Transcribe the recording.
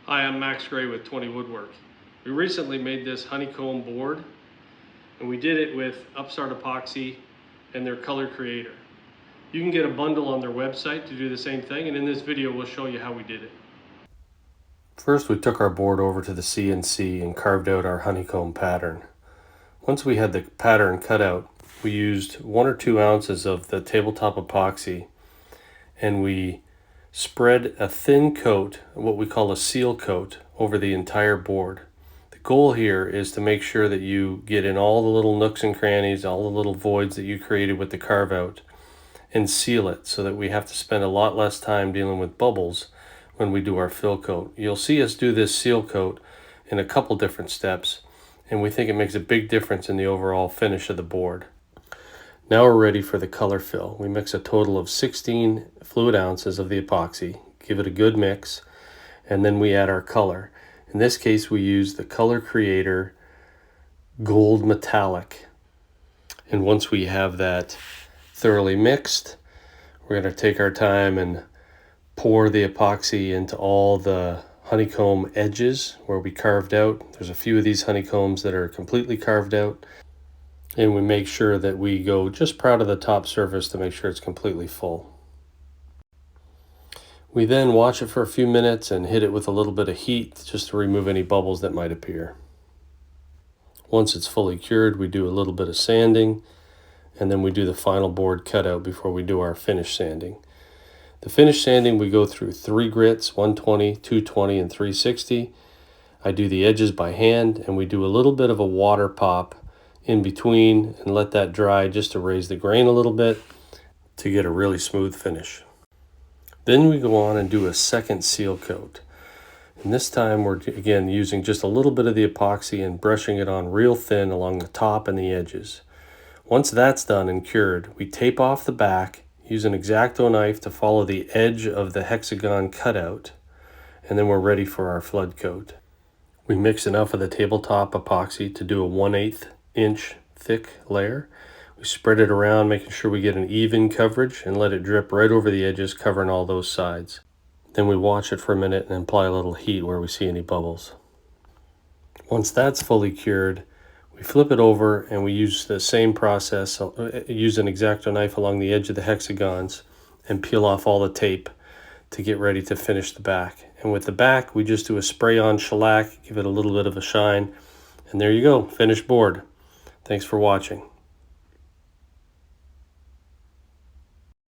Hi, I'm Max Gray with 20 Woodwork. We recently made this honeycomb board, and we did it with Upstart Epoxy and their color creator. You can get a bundle on their website to do the same thing, and in this video we'll show you how we did it. First, we took our board over to the CNC and carved out our honeycomb pattern. Once we had the pattern cut out, we used 1 or 2 ounces of the tabletop epoxy, and we spread a thin coat, what we call a seal coat, over the entire board. The goal here is to make sure that you get in all the little nooks and crannies, all the little voids that you created with the carve out, and seal it so that we have to spend a lot less time dealing with bubbles when we do our fill coat. You'll see us do this seal coat in a couple different steps, and we think it makes a big difference in the overall finish of the board. Now we're ready for the color fill. We mix a total of 16 fluid ounces of the epoxy, give it a good mix, and then we add our color. In this case, we use the Color Creator Gold Metallic. And once we have that thoroughly mixed, we're going to take our time and pour the epoxy into all the honeycomb edges where we carved out. There's a few of these honeycombs that are completely carved out. And we make sure that we go just proud of the top surface to make sure it's completely full. We then watch it for a few minutes and hit it with a little bit of heat just to remove any bubbles that might appear. Once it's fully cured, we do a little bit of sanding, and then we do the final board cutout before we do our finish sanding. The finish sanding, we go through 3 grits, 120, 220, and 360. I do the edges by hand, and we do a little bit of a water pop in between and let that dry just to raise the grain a little bit to get a really smooth finish. Then we go on and do a second seal coat. And this time we're again using just a little bit of the epoxy and brushing it on real thin along the top and the edges. Once that's done and cured, we tape off the back, use an X-Acto knife to follow the edge of the hexagon cutout, and then we're ready for our flood coat. We mix enough of the tabletop epoxy to do a 1/8 inch thick layer. We spread it around, making sure we get an even coverage, and let it drip right over the edges, covering all those sides. Then we watch it for a minute and apply a little heat where we see any bubbles. Once that's fully cured, we flip it over and we use the same process, use an X-Acto knife along the edge of the hexagons and peel off all the tape to get ready to finish the back. And with the back, we just do a spray on shellac, give it a little bit of a shine, and there you go, finished board. Thanks for watching.